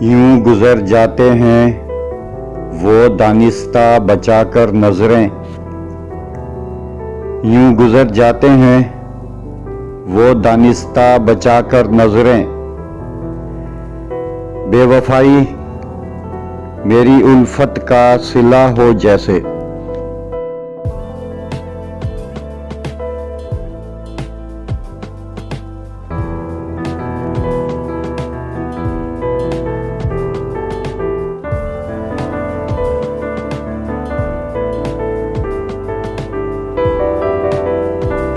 यूं गुजर जाते हैं वो दानिस्ता बचाकर नजरें, यूं गुजर जाते हैं वो दानिस्ता बचाकर नजरें। बेवफाई मेरी उल्फत का सिला हो जैसे,